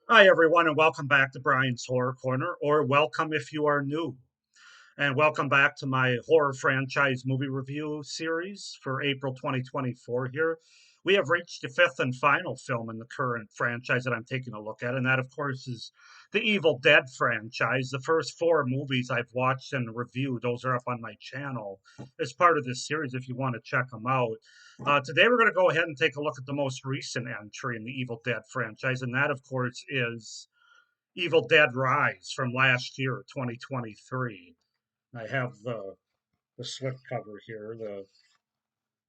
Hi, everyone, and welcome back to Brian's Horror Corner, or welcome if you are new. And welcome back to my horror franchise movie review series for April 2024 here. We have reached the fifth and final film in the current franchise that I'm taking a look at, and that, of course, is the Evil Dead franchise. The first four movies I've watched and reviewed, those are up on my channel as part of this series if you want to check them out. Today, we're going to go ahead and take a look at the most recent entry in the Evil Dead franchise, and that, of course, is Evil Dead Rise from last year, 2023. I have the slipcover here, the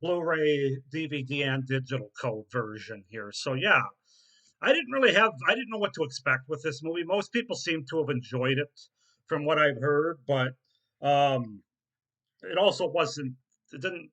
Blu-ray, DVD, and digital code version here. So yeah, I didn't know what to expect with this movie. Most people seem to have enjoyed it from what I've heard, but um, it also wasn't. It didn't.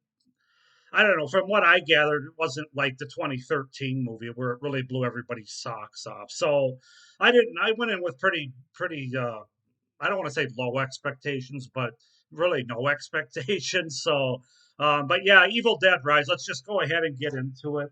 I don't know. From what I gathered, it wasn't like the 2013 movie where it really blew everybody's socks off. So I didn't. I went in with pretty. I don't want to say low expectations, but really no expectations. So, but yeah, Evil Dead Rise. Let's just go ahead and get into it.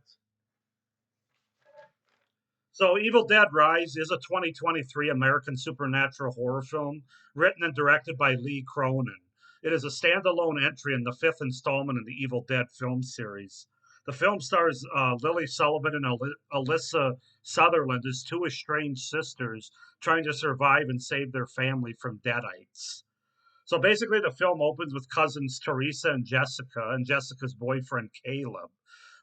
So, Evil Dead Rise is a 2023 American supernatural horror film written and directed by Lee Cronin. It is a standalone entry in the fifth installment in the Evil Dead film series. The film stars Lily Sullivan and Alyssa Sutherland as two estranged sisters trying to survive and save their family from deadites. So basically, the film opens with cousins Teresa and Jessica's boyfriend Caleb,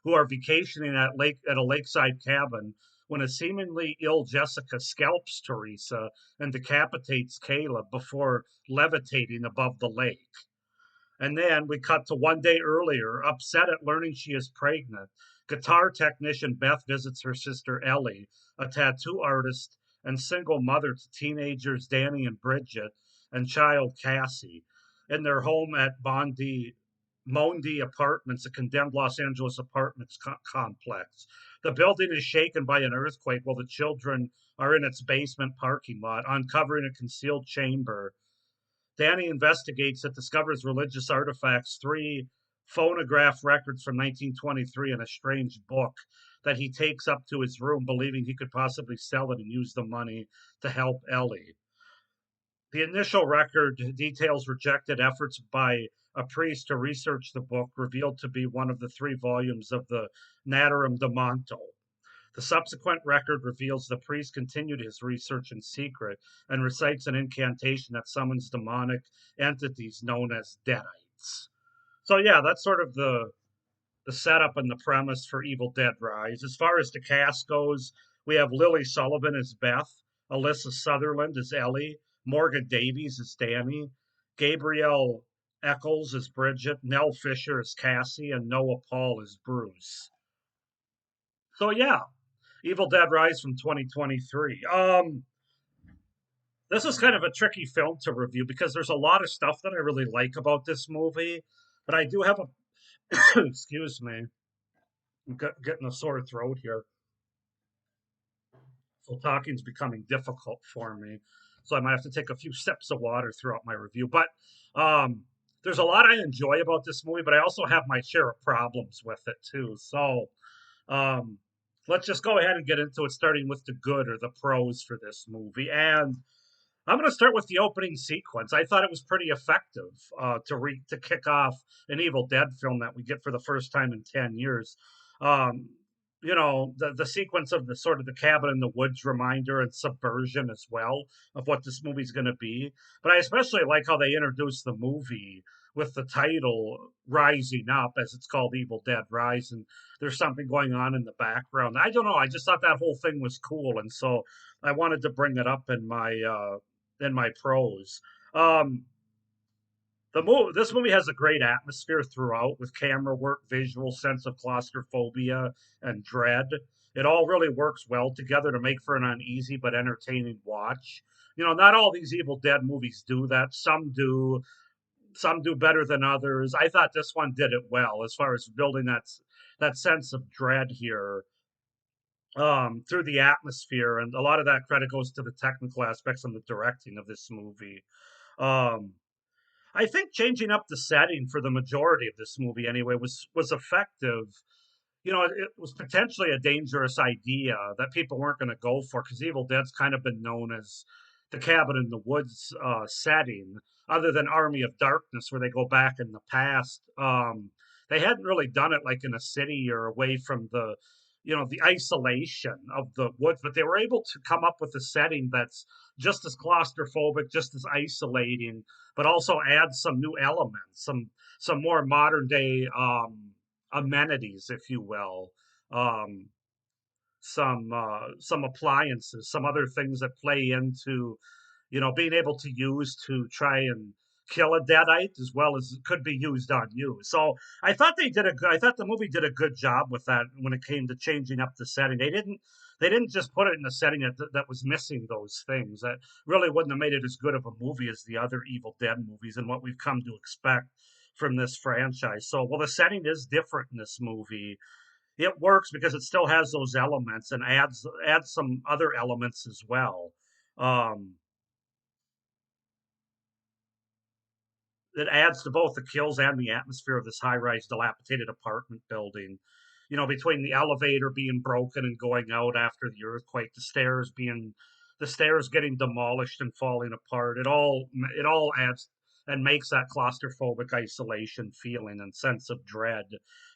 who are vacationing at a lakeside cabin when a seemingly ill Jessica scalps Teresa and decapitates Caleb before levitating above the lake. And then we cut to one day earlier, upset at learning she is pregnant. Guitar technician Beth visits her sister Ellie, a tattoo artist and single mother to teenagers Danny and Bridget and child Cassie, in their home at Mondi Apartments, a condemned Los Angeles apartments complex. The building is shaken by an earthquake while the children are in its basement parking lot, uncovering a concealed chamber. Danny investigates it, discovers religious artifacts, three phonograph records from 1923, and a strange book that he takes up to his room, believing he could possibly sell it and use the money to help Ellie. The initial record details rejected efforts by a priest to research the book, revealed to be one of the three volumes of the Naturum de Monto. The subsequent record reveals the priest continued his research in secret and recites an incantation that summons demonic entities known as deadites. So yeah, that's sort of the setup and the premise for Evil Dead Rise. As far as the cast goes, we have Lily Sullivan as Beth, Alyssa Sutherland as Ellie, Morgan Davies as Danny, Gabrielle Eccles as Bridget, Nell Fisher as Cassie, and Noah Paul as Bruce. So yeah, Evil Dead Rise from 2023. This is kind of a tricky film to review because there's a lot of stuff that I really like about this movie, but I do have a excuse me, I'm getting a sore throat here, so talking's becoming difficult for me. So I might have to take a few sips of water throughout my review. But um, there's a lot I enjoy about this movie, but I also have my share of problems with it too. So um, let's just go ahead and get into it, starting with the good or the pros for this movie. And I'm going to start with the opening sequence. I thought it was pretty effective to kick off an Evil Dead film that we get for the first time in 10 years. Um, the sequence of the sort of the cabin in the woods reminder and subversion as well of what this movie's going to be. But I especially like how they introduce the movie with the title Rising Up, as it's called, Evil Dead Rise, and there's something going on in the background. I don't know. I just thought that whole thing was cool, and so I wanted to bring it up in my pros. Um, this movie has a great atmosphere throughout with camera work, visual sense of claustrophobia and dread. It all really works well together to make for an uneasy but entertaining watch. You know, not all these Evil Dead movies do that. Some do better than others. I thought this one did it well as far as building that sense of dread here through the atmosphere, and a lot of that credit goes to the technical aspects and the directing of this movie. Um, I think changing up the setting for the majority of this movie anyway was effective it was potentially a dangerous idea that people weren't going to go for because Evil Dead's kind of been known as the cabin in the woods setting, other than Army of Darkness, where they go back in the past. They hadn't really done it like in a city or away from the isolation of the woods, but they were able to come up with a setting that's just as claustrophobic, just as isolating, but also add some new elements, some more modern day amenities, if you will, um, some appliances, some other things that play into being able to use to try and kill a deadite as well as it could be used on you. So I thought the movie did a good job with that when it came to changing up the setting. They didn't just put it in a setting that was missing those things. That really wouldn't have made it as good of a movie as the other Evil Dead movies and what we've come to expect from this franchise. So, well, the setting is different in this movie. It works because it still has those elements and adds some other elements as well. Um, that adds to both the kills and the atmosphere of this high-rise dilapidated apartment building. Between the elevator being broken and going out after the earthquake, the stairs getting demolished and falling apart. It all adds and makes that claustrophobic isolation feeling and sense of dread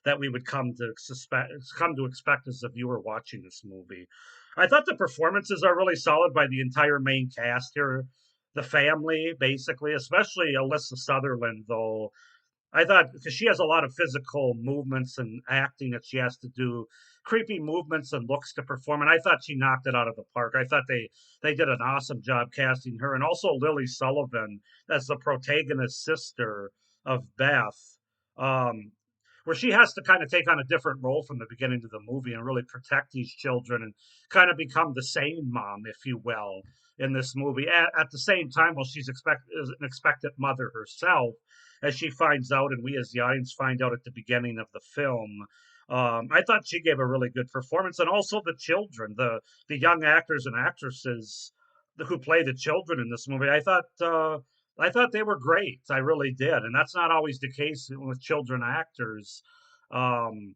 that we would come to expect as a viewer watching this movie. I thought the performances are really solid by the entire main cast here, the family, basically, especially Alyssa Sutherland, though. I thought because she has a lot of physical movements and acting that she has to do, creepy movements and looks to perform, and I thought she knocked it out of the park. I thought they did an awesome job casting her, and also Lily Sullivan as the protagonist's sister of Beth. Um, where she has to kind of take on a different role from the beginning of the movie and really protect these children and kind of become the sane mom, if you will, in this movie. At the same time, while is an expectant mother herself, as she finds out, and we as the audience find out at the beginning of the film. I thought she gave a really good performance, and also the children, the young actors and actresses who play the children in this movie. I thought they were great. I really did, and that's not always the case with children actors. Um,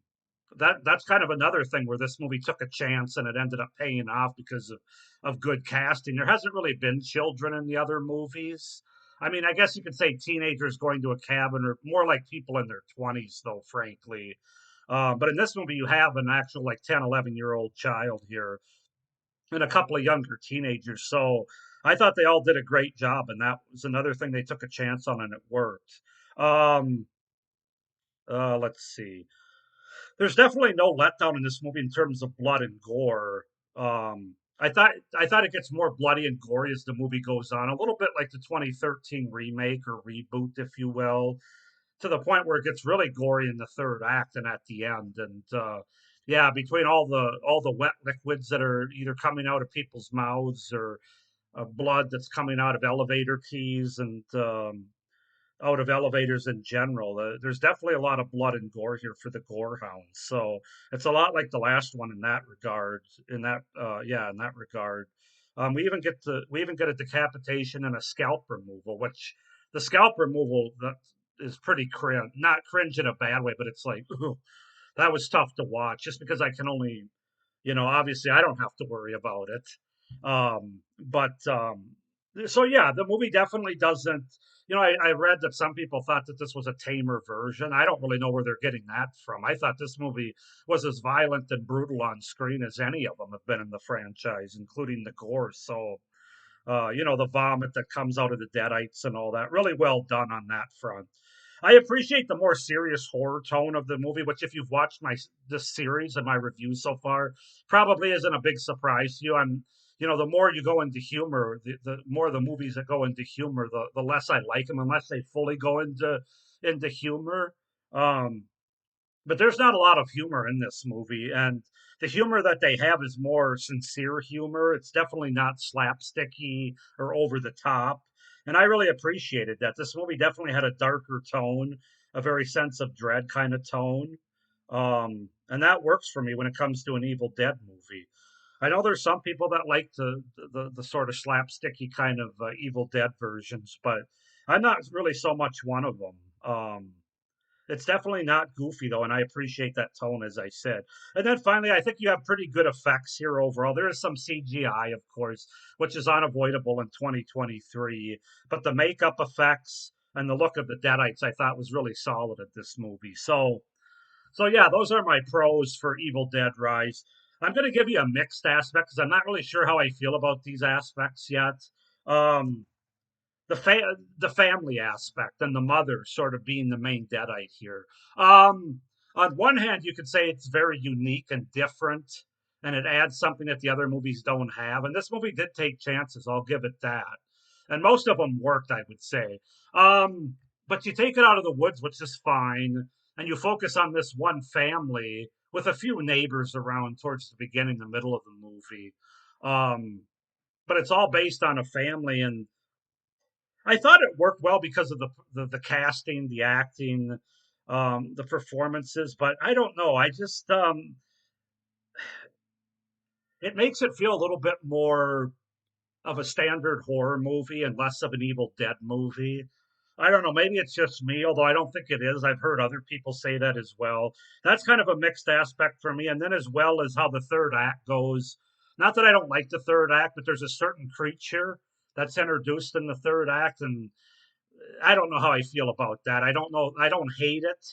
that's kind of another thing where this movie took a chance and it ended up paying off because of good casting. There hasn't really been children in the other movies. I mean, I guess you could say teenagers going to a cabin or more like people in their 20s, though, frankly. But in this movie, you have an actual like 10, 11-year-old child here and a couple of younger teenagers. So I thought they all did a great job, and that was another thing they took a chance on, and it worked. Um, let's see. There's definitely no letdown in this movie in terms of blood and gore. I thought it gets more bloody and gory as the movie goes on, a little bit like the 2013 remake or reboot, if you will, to the point where it gets really gory in the third act and at the end. And yeah, between all the wet liquids that are either coming out of people's mouths or blood that's coming out of elevator keys and out of elevators in general. There's definitely a lot of blood and gore here for the gore hounds. So it's a lot like the last one in that regard. In that regard, we even get a decapitation and a scalp removal, which the scalp removal that is pretty cringe, not cringe in a bad way, but it's like ooh, that was tough to watch just because I can only, obviously I don't have to worry about it. But so yeah, the movie definitely doesn't. I read that some people thought that this was a tamer version. I don't really know where they're getting that from. I thought this movie was as violent and brutal on screen as any of them have been in the franchise, including the gore. So, the vomit that comes out of the deadites and all that. Really well done on that front. I appreciate the more serious horror tone of the movie, which, if you've watched this series and my reviews so far, probably isn't a big surprise to you. The more you go into humor, the more the movies that go into humor, the less I like them, unless they fully go into humor. Um, but there's not a lot of humor in this movie, and the humor that they have is more sincere humor. It's definitely not slapsticky or over the top, and I really appreciated that. This movie definitely had a darker tone, a very sense of dread kind of tone, and that works for me when it comes to an Evil Dead movie. I know there's some people that like the sort of slapsticky kind of Evil Dead versions, but I'm not really so much one of them. It's definitely not goofy though, and I appreciate that tone, as I said. And then finally, I think you have pretty good effects here overall. There is some CGI, of course, which is unavoidable in 2023, but the makeup effects and the look of the Deadites I thought was really solid at this movie. So yeah, those are my pros for Evil Dead Rise. I'm going to give you a mixed aspect because I'm not really sure how I feel about these aspects yet. Um, the family aspect and the mother sort of being the main deadite here. Um, on one hand, you could say it's very unique and different, and it adds something that the other movies don't have. And this movie did take chances, I'll give it that. And most of them worked, I would say. Um, but you take it out of the woods, which is fine, and you focus on this one family with a few neighbors around towards the beginning, the middle of the movie. Um, but it's all based on a family, and I thought it worked well because of the casting, the acting, the performances. But I don't know. I just it makes it feel a little bit more of a standard horror movie and less of an Evil Dead movie. I don't know. Maybe it's just me, although I don't think it is. I've heard other people say that as well. That's kind of a mixed aspect for me. And then, as well as how the third act goes. Not that I don't like the third act, but there's a certain creature that's introduced in the third act, and I don't know how I feel about that. I don't know. I don't hate it,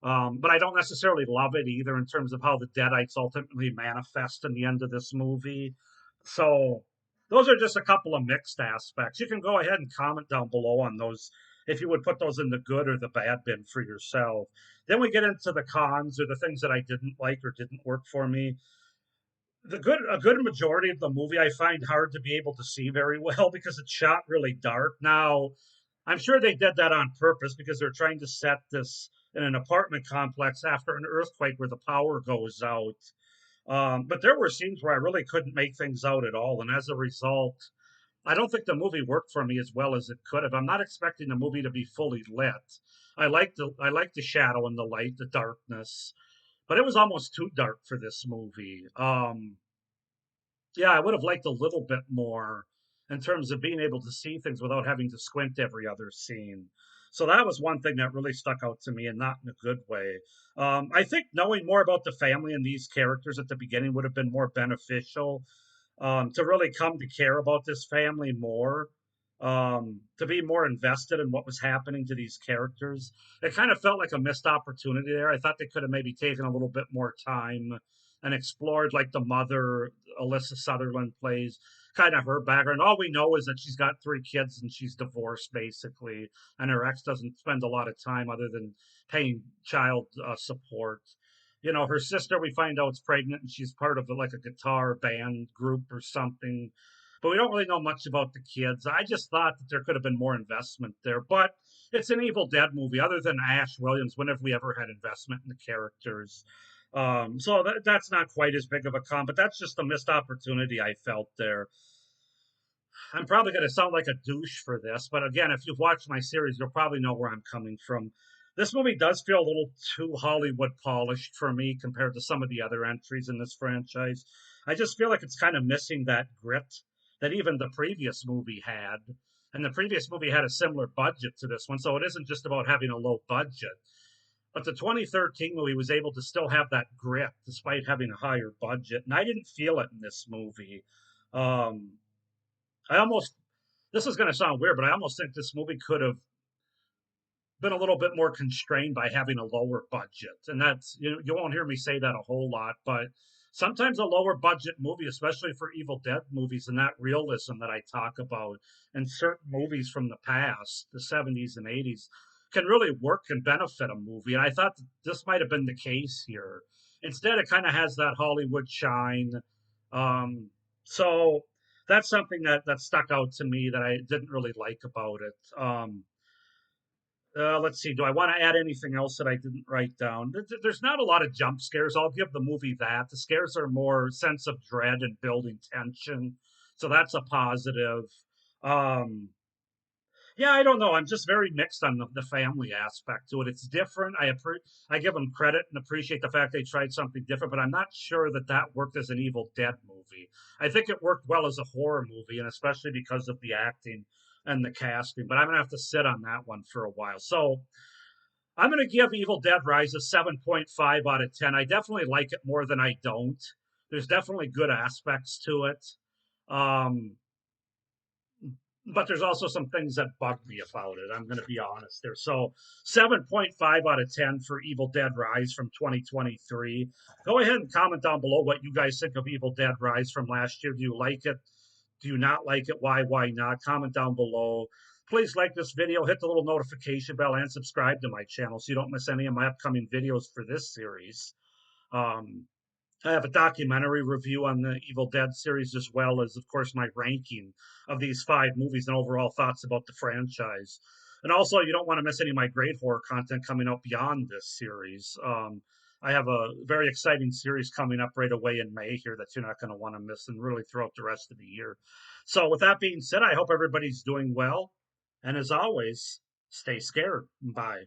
but I don't necessarily love it either in terms of how the Deadites ultimately manifest in the end of this movie. So those are just a couple of mixed aspects. You can go ahead and comment down below on those if you would put those in the good or the bad bin for yourself. Then we get into the cons or the things that I didn't like or didn't work for me. A good majority of the movie I find hard to be able to see very well because it's shot really dark. Now, I'm sure they did that on purpose because they're trying to set this in an apartment complex after an earthquake where the power goes out. But there were scenes where I really couldn't make things out at all, and as a result, I don't think the movie worked for me as well as it could have. I'm not expecting the movie to be fully lit. I like the shadow and the light, the darkness, but it was almost too dark for this movie. Yeah, I would have liked a little bit more in terms of being able to see things without having to squint every other scene. So that was one thing that really stuck out to me, and not in a good way. I think knowing more about the family and these characters at the beginning would have been more beneficial, to really come to care about this family more, to be more invested in what was happening to these characters. It kind of felt like a missed opportunity there. I thought they could have maybe taken a little bit more time and explored, like, the mother Alyssa Sutherland plays, kind of her background. All we know is that she's got three kids and she's divorced basically, and her ex doesn't spend a lot of time other than paying child support. You know, her sister, we find out, is pregnant and she's part of like a guitar band group or something. But we don't really know much about the kids. I just thought that there could have been more investment there. But it's an Evil Dead movie. Other than Ash Williams, when have we ever had investment in the characters? So that's not quite as big of a con, but that's just a missed opportunity I felt there. I'm probably going to sound like a douche for this, but again, if you've watched my series, you'll probably know where I'm coming from. This movie does feel a little too Hollywood polished for me compared to some of the other entries in this franchise. I just feel like it's kind of missing that grit that even the previous movie had. And the previous movie had a similar budget to this one, so it isn't just about having a low budget. But the 2013 movie was able to still have that grit despite having a higher budget, and I didn't feel it in this movie. Um, I almost this is going to sound weird, but I almost think this movie could have been a little bit more constrained by having a lower budget. And that's, you won't hear me say that a whole lot, but sometimes a lower budget movie, especially for Evil Dead movies and that realism that I talk about in certain movies from the past, the 70s and 80s, can really work and benefit a movie. And I thought that this might have been the case here. Instead, it kind of has that Hollywood shine. Um, so that's something that stuck out to me that I didn't really like about it. Let's see. Do I want to add anything else that I didn't write down? There's not a lot of jump scares. I'll give the movie that. The scares are more sense of dread and building tension, so that's a positive. Um, yeah, I don't know. I'm just very mixed on the family aspect to it. It's different. I give them credit and appreciate the fact they tried something different, but I'm not sure that that worked as an Evil Dead movie. I think it worked well as a horror movie, and especially because of the acting and the casting. But I'm gonna have to sit on that one for a while. So I'm going to give Evil Dead Rise a 7.5 out of 10. I definitely like it more than I don't. There's definitely good aspects to it. Um, but there's also some things that bug me about it. I'm going to be honest there. So 7.5 out of 10 for Evil Dead Rise from 2023. Go ahead and comment down below what you guys think of Evil Dead Rise from last year. Do you like it? Do you not like it? Why not? Comment down below. Please like this video, hit the little notification bell, and subscribe to my channel so you don't miss any of my upcoming videos for this series. Um, I have a documentary review on the Evil Dead series, as well as, of course, my ranking of these 5 movies and overall thoughts about the franchise. And also, you don't want to miss any of my great horror content coming out beyond this series. I have a very exciting series coming up right away in May here that you're not going to want to miss, and really throughout the rest of the year. So, with that being said, I hope everybody's doing well. And as always, stay scared. Bye.